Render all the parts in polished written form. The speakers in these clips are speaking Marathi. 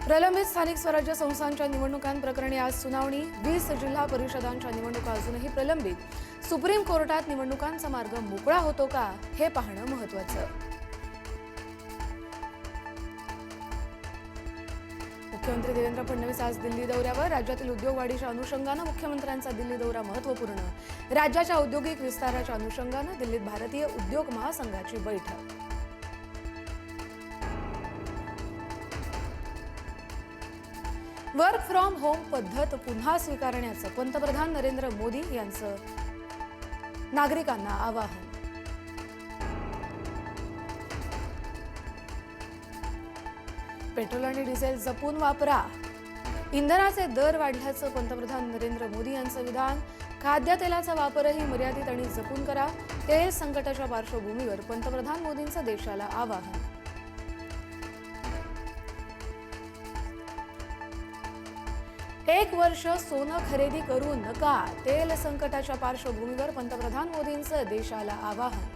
प्रलंबित स्थानिक स्वराज्य संस्थांच्या निवडणुकांप्रकरणी आज सुनावणी। 20 जिल्हा परिषदांच्या निवडणुका अजूनही प्रलंबित। सुप्रीम कोर्टात निवडणुकांचा मार्ग मोकळा होतो का हे पाहणं महत्त्वाचं। मुख्यमंत्री देवेंद्र फडणवीस आज दिल्ली दौऱ्यावर। राज्यातील उद्योग वाढीच्या अनुषंगाने मुख्यमंत्र्यांचा दिल्ली दौरा महत्त्वपूर्ण। राज्याच्या औद्योगिक विस्ताराच्या अनुषंगाने दिल्लीत भारतीय उद्योग महासंघाची बैठक। वर्क फ्रॉम होम पद्धत पुन्हा स्वीकारण्याचं पंतप्रधान नरेंद्र मोदी यांचं नागरिकांना आवाहन। पेट्रोल आणि डिझेल जपून वापरा। इंधनाचे दर वाढल्याचं पंतप्रधान नरेंद्र मोदी यांचं विधान। खाद्यतेलाचा वापरही मर्यादित आणि जपून करा। तेल संकटाच्या पार्श्वभूमीवर पंतप्रधान मोदींचं देशाला आवाहन। एक वर्ष सोनं खरेदी करू नका। तेल संकटाच्या पार्श्वभूमीवर पंतप्रधान मोदींचं देशाला आवाहन।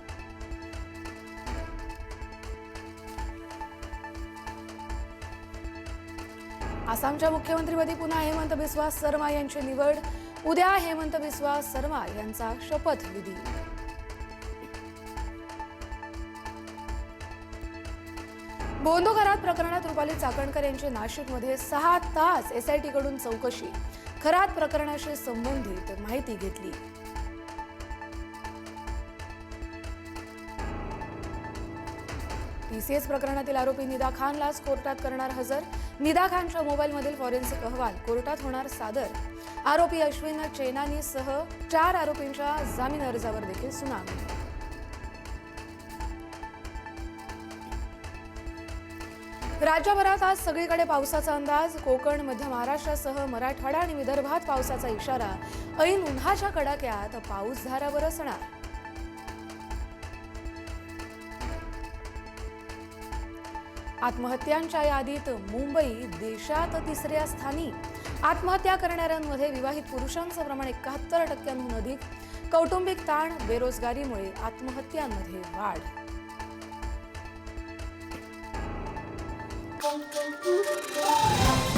आसामच्या मुख्यमंत्रीपदी पुन्हा हेमंत बिस्वा शर्मा यांची निवड। उद्या हेमंत बिस्वा शर्मा यांचा शपथविधी। बोंदो करात प्रकरणात रुपाली चाकणकर यांची नाशिकमध्ये 6 तास SIT कडून चौकशी। खरात प्रकरणाशी संबंधित माहिती घेतली। TCS प्रकरणातील आरोपी निदा खानला कोर्टात करणार हजर। निदा खानच्या मोबाईलमधील फॉरेन्सिक अहवाल कोर्टात होणार सादर। आरोपी अश्विन चेनानीसह 4 आरोपींच्या जामीन अर्जावर देखील सुनावणी। राज्यभरात आज सगळीकडे पावसाचा अंदाज। कोकण, मध्य महाराष्ट्रासह मराठवाडा आणि विदर्भात पावसाचा इशारा। ऐन उन्हाच्या कडाक्यात पाऊसधारा बरसणार। आत्महत्यांच्या यादीत मुंबई देशात 3ऱ्या स्थानी। आत्महत्या करणाऱ्यांमध्ये विवाहित पुरुषांचं प्रमाण 71% अधिक। कौटुंबिक ताण, बेरोजगारीमुळे आत्महत्यांमध्ये वाढ। Thank you.